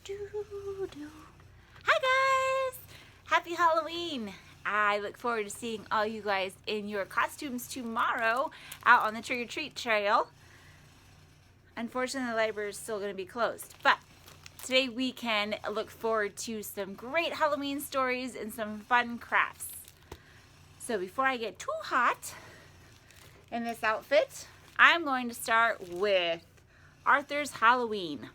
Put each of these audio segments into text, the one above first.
Hi guys! Happy Halloween! I look forward to seeing all you guys in your costumes tomorrow out on the trick-or-treat trail. Unfortunately, the library is still going to be closed, but today we can look forward to some great Halloween stories and some fun crafts. So before I get too hot in this outfit, I'm going to start with Arthur's Halloween.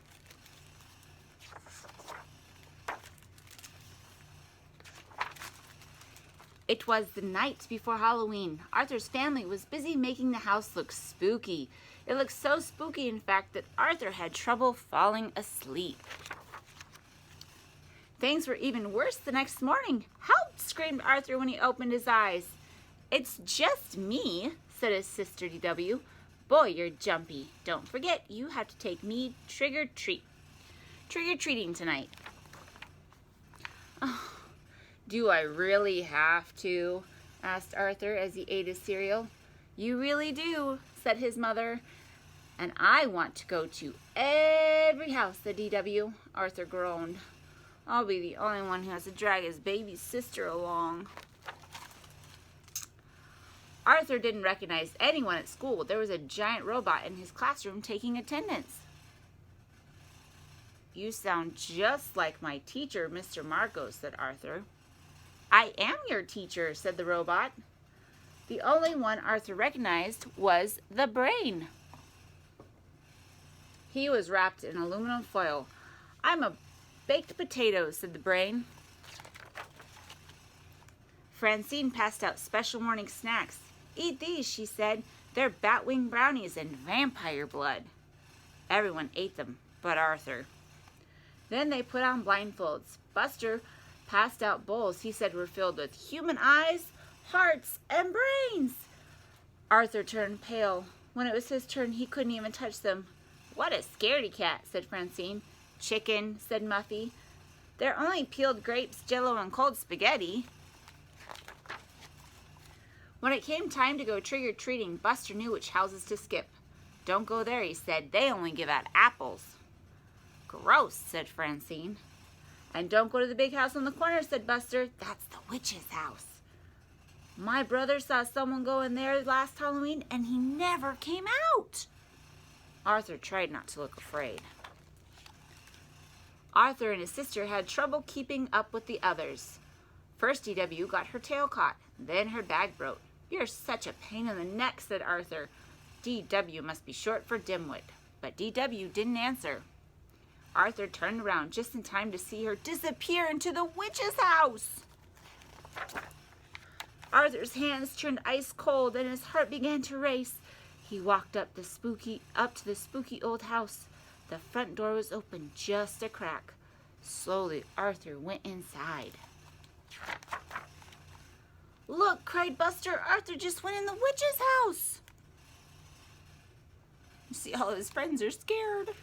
It was the night before Halloween. Arthur's family was busy making the house look spooky. It looked so spooky, in fact, that Arthur had trouble falling asleep. Things were even worse the next morning. "Help!" screamed Arthur when he opened his eyes. "It's just me," said his sister DW. "Boy, you're jumpy. Don't forget, you have to take me trick-or-treating tonight." "Oh, do I really have to?" asked Arthur as he ate his cereal. "You really do," said his mother. "And I want to go to every house," said DW. Arthur groaned. "I'll be the only one who has to drag his baby sister along." Arthur didn't recognize anyone at school. There was a giant robot in his classroom taking attendance. "You sound just like my teacher, Mr. Marcos," said Arthur. "I am your teacher," said the robot. The only one Arthur recognized was the brain. He was wrapped in aluminum foil. "I'm a baked potato," said the brain. Francine passed out special morning snacks. "Eat these," she said. "They're batwing brownies and vampire blood." Everyone ate them, but Arthur. Then they put on blindfolds. Buster passed out bowls he said were filled with human eyes, hearts, and brains. Arthur turned pale. When it was his turn, he couldn't even touch them. "What a scaredy cat," said Francine. "Chicken," said Muffy. "They're only peeled grapes, jello, and cold spaghetti." When it came time to go trick-or-treating, Buster knew which houses to skip. "Don't go there," he said. "They only give out apples." "Gross," said Francine. "And don't go to the big house on the corner," said Buster. "That's the witch's house. My brother saw someone go in there last Halloween, and he never came out." Arthur tried not to look afraid. Arthur and his sister had trouble keeping up with the others. First DW got her tail caught, then her bag broke. "You're such a pain in the neck," said Arthur. DW must be short for dimwit, but DW didn't answer. Arthur turned around just in time to see her disappear into the witch's house. Arthur's hands turned ice cold and his heart began to race. He walked up to the spooky old house. The front door was open just a crack. Slowly, Arthur went inside. "Look!" cried Buster. "Arthur just went in the witch's house." You see, all of his friends are scared.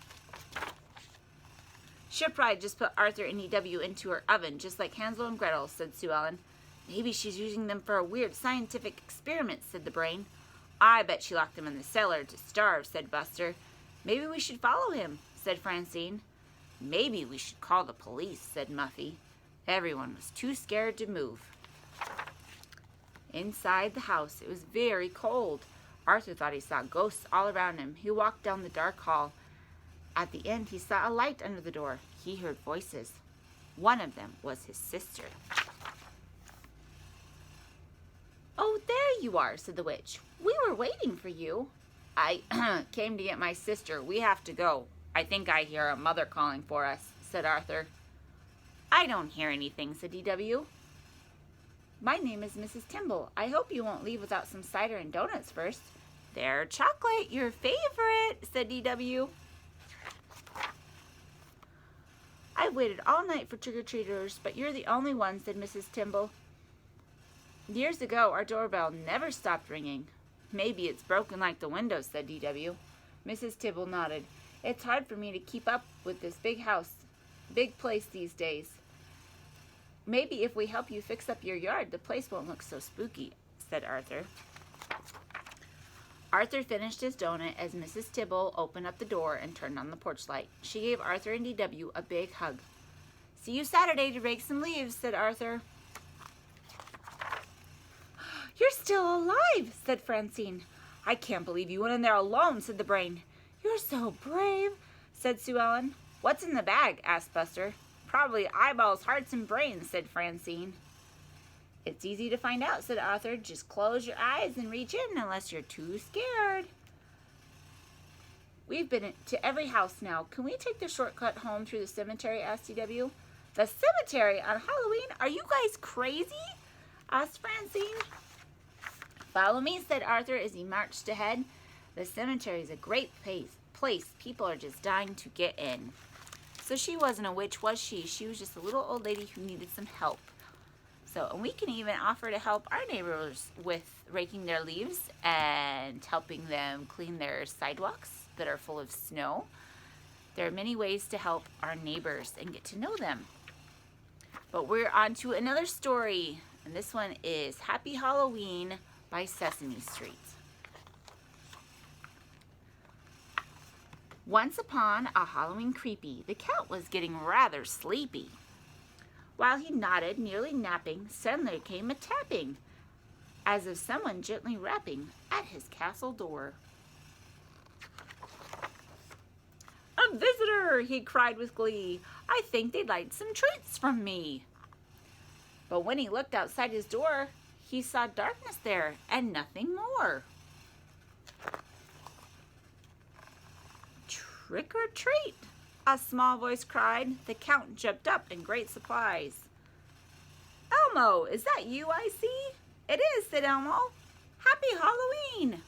"She'll just put Arthur and DW into her oven, just like Hansel and Gretel," said Sue Ellen. "Maybe she's using them for a weird scientific experiment," said the brain. "I bet she locked them in the cellar to starve," said Buster. "Maybe we should follow him," said Francine. "Maybe we should call the police," said Muffy. Everyone was too scared to move. Inside the house, it was very cold. Arthur thought he saw ghosts all around him. He walked down the dark hall. At the end, he saw a light under the door. He heard voices. One of them was his sister. "Oh, there you are," said the witch. "We were waiting for you." "I came to get my sister. We have to go. I think I hear a mother calling for us," said Arthur. "I don't hear anything," said DW. "My name is Mrs. Timble. I hope you won't leave without some cider and donuts first." "They're chocolate, your favorite," said DW. "I've waited all night for trick-or-treaters, but you're the only one," said Mrs. Timble. "Years ago, our doorbell never stopped ringing." "Maybe it's broken like the windows," said DW. Mrs. Timble nodded. "It's hard for me to keep up with this big place these days. Maybe if we help you fix up your yard, the place won't look so spooky," said Arthur. Arthur finished his donut as Mrs. Tibble opened up the door and turned on the porch light. She gave Arthur and DW a big hug. "See you Saturday to rake some leaves," said Arthur. "You're still alive," said Francine. "I can't believe you went in there alone," said the brain. "You're so brave," said Sue Ellen. "What's in the bag?" asked Buster. "Probably eyeballs, hearts, and brains," said Francine. "It's easy to find out," said Arthur. "Just close your eyes and reach in unless you're too scared." "We've been to every house now. Can we take the shortcut home through the cemetery?" asked DW. "The cemetery on Halloween? Are you guys crazy?" asked Francine. "Follow me," said Arthur as he marched ahead. "The cemetery is a great place. People are just dying to get in." So she wasn't a witch, was she? She was just a little old lady who needed some help. And we can even offer to help our neighbors with raking their leaves and helping them clean their sidewalks that are full of snow. There are many ways to help our neighbors and get to know them. But we're on to another story, and this one is Happy Halloween by Sesame Street. Once upon a Halloween creepy, the Count was getting rather sleepy. While he nodded, nearly napping, suddenly came a tapping, as of someone gently rapping at his castle door. "A visitor!" he cried with glee. "I think they'd like some treats from me." But when he looked outside his door, he saw darkness there and nothing more. "Trick or treat!" a small voice cried. The Count jumped up in great surprise. "Elmo, is that you I see?" "It is," said Elmo. "Happy Halloween!"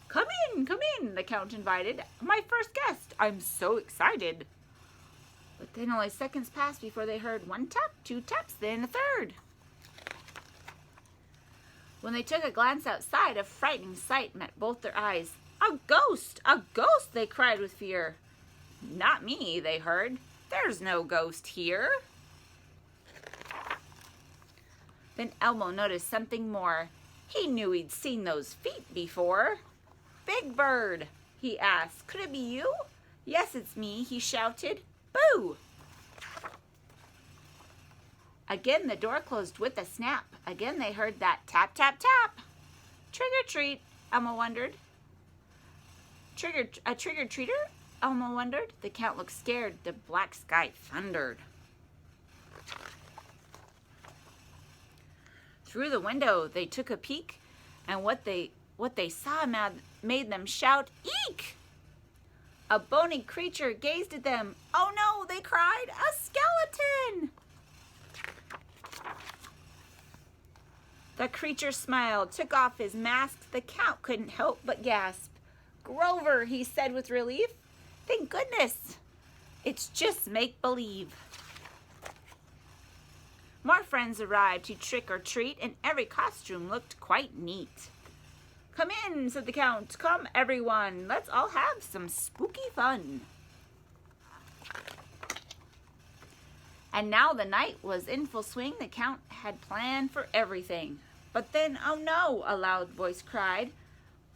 Come in," the Count invited. "My first guest. I'm so excited." But then only seconds passed before they heard one tap, two taps, then a third. When they took a glance outside, a frightening sight met both their eyes. "A ghost! A ghost!" they cried with fear. "Not me," they heard. "There's no ghost here." Then Elmo noticed something more. He knew he'd seen those feet before. "Big Bird," he asked, "could it be you?" "Yes, it's me," he shouted. "Boo!" Again the door closed with a snap. Again they heard that tap, tap, tap. "Trick or treat," Elmo wondered. A trick-or-treater?" Elmo wondered. The Count looked scared. The black sky thundered. Through the window they took a peek, and what they saw made them shout, "Eek!" A bony creature gazed at them. "Oh no," they cried, "a skeleton!" The creature smiled, took off his mask. The Count couldn't help but gasp. "Grover," he said with relief. "Thank goodness. It's just make-believe." More friends arrived to trick or treat, and every costume looked quite neat. "Come in," said the Count. "Come, everyone. Let's all have some spooky fun." And now the night was in full swing. The Count had planned for everything. But then, oh no, a loud voice cried.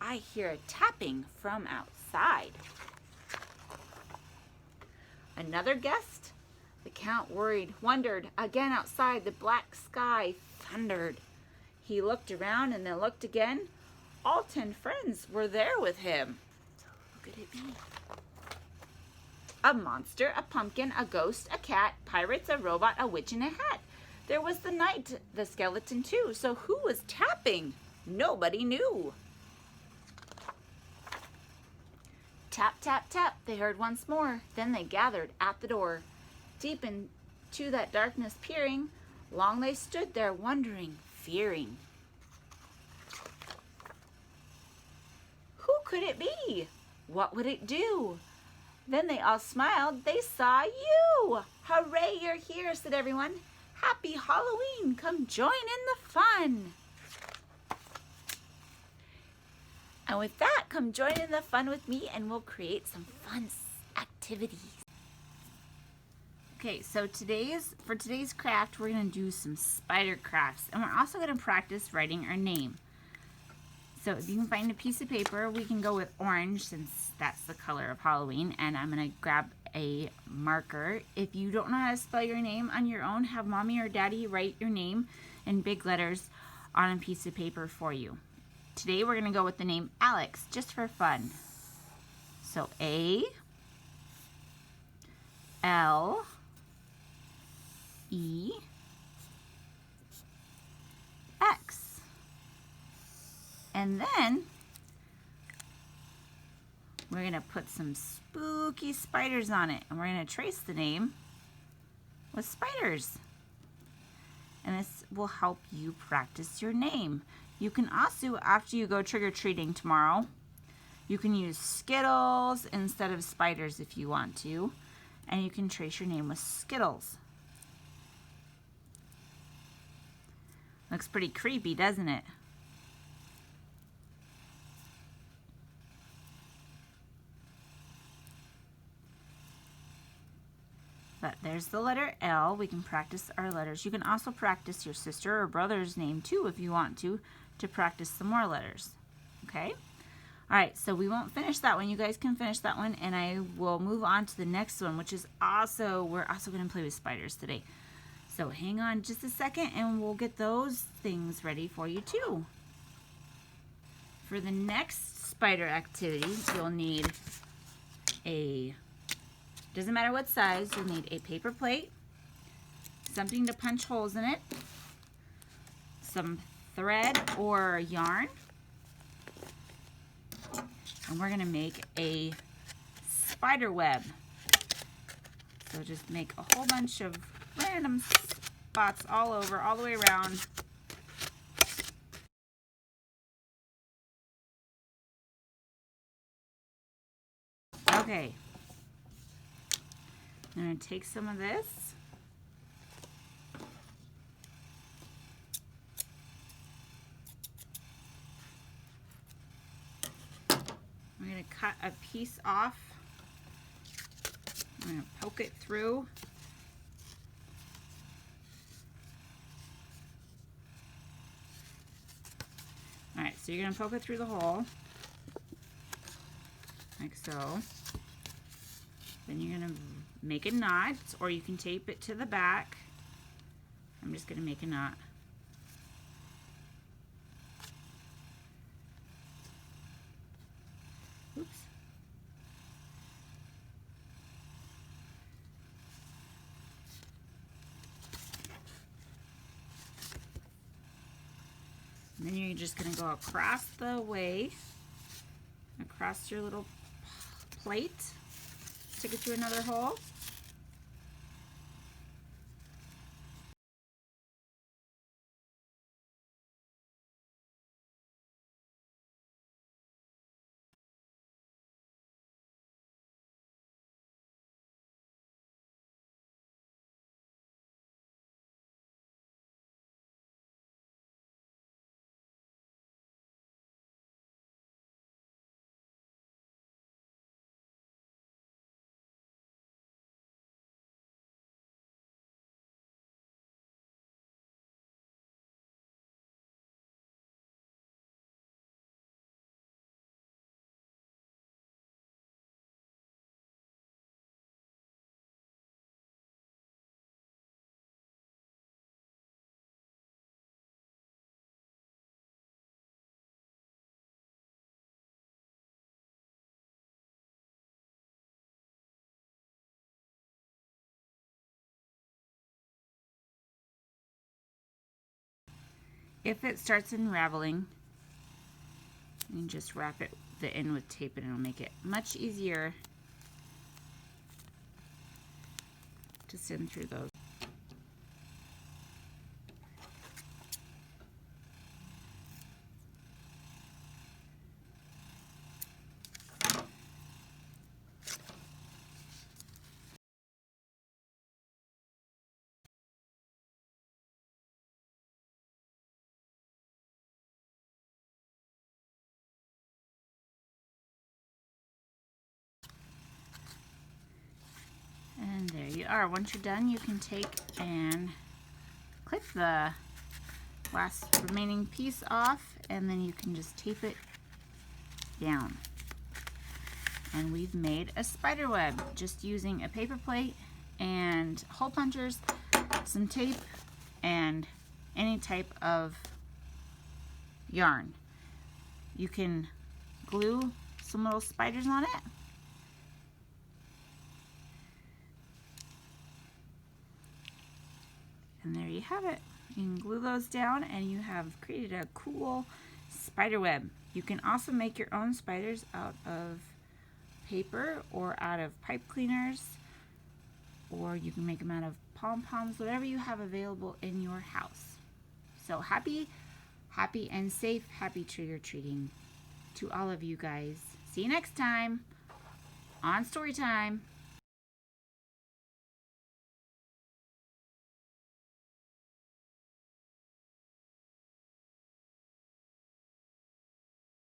"I hear a tapping from outside." Another guest? The Count wondered. Again outside, the black sky thundered. He looked around and then looked again. All 10 friends were there with him. So who could it be? A monster, a pumpkin, a ghost, a cat, pirates, a robot, a witch, and a hat. There was the knight, the skeleton too. So who was tapping? Nobody knew. Tap, tap, tap, they heard once more. Then they gathered at the door. Deep into that darkness peering, long they stood there wondering, fearing. Who could it be? What would it do? Then they all smiled. They saw you. "Hooray, you're here," said everyone. "Happy Halloween. Come join in the fun." And with that, come join in the fun with me and we'll create some fun activities. Okay, so for today's craft, we're going to do some spider crafts. And we're also going to practice writing our name. So if you can find a piece of paper, we can go with orange since that's the color of Halloween. And I'm going to grab a marker. If you don't know how to spell your name on your own, have mommy or daddy write your name in big letters on a piece of paper for you. Today we're going to go with the name Alex, just for fun. So A-L-E-X. And then we're going to put some spooky spiders on it. And we're going to trace the name with spiders. And this will help you practice your name. You can also, after you go trick-or-treating tomorrow, you can use Skittles instead of spiders if you want to. And you can trace your name with Skittles. Looks pretty creepy, doesn't it? But there's the letter L. We can practice our letters. You can also practice your sister or brother's name too if you want to practice some more letters. Okay? All right, so we won't finish that one. You guys can finish that one, and I will move on to the next one, which is we're also going to play with spiders today. So hang on just a second, and we'll get those things ready for you too. For the next spider activity, you'll need doesn't matter what size, you'll need a paper plate, something to punch holes in it, some thread or yarn, and we're going to make a spider web. So just make a whole bunch of random spots all over, all the way around. Okay. I'm going to take some of this. I'm going to cut a piece off. I'm going to poke it through. Alright, so you're going to poke it through the hole, like so. Then you're going to make a knot, or you can tape it to the back. I'm just going to make a knot. Oops. And then you're just going to go across the way, across your little plate, stick it through another hole. If it starts unraveling, you can just wrap it the end with tape and it'll make it much easier to send through those. And there you are. Once you're done, you can take and clip the last remaining piece off, and then you can just tape it down. And we've made a spider web just using a paper plate and hole punchers, some tape, and any type of yarn. You can glue some little spiders on it. And there you have it. You can glue those down and you have created a cool spider web. You can also make your own spiders out of paper or out of pipe cleaners, or you can make them out of pom-poms, whatever you have available in your house. So happy and safe, happy trick-or-treating to all of you guys. See you next time on Storytime.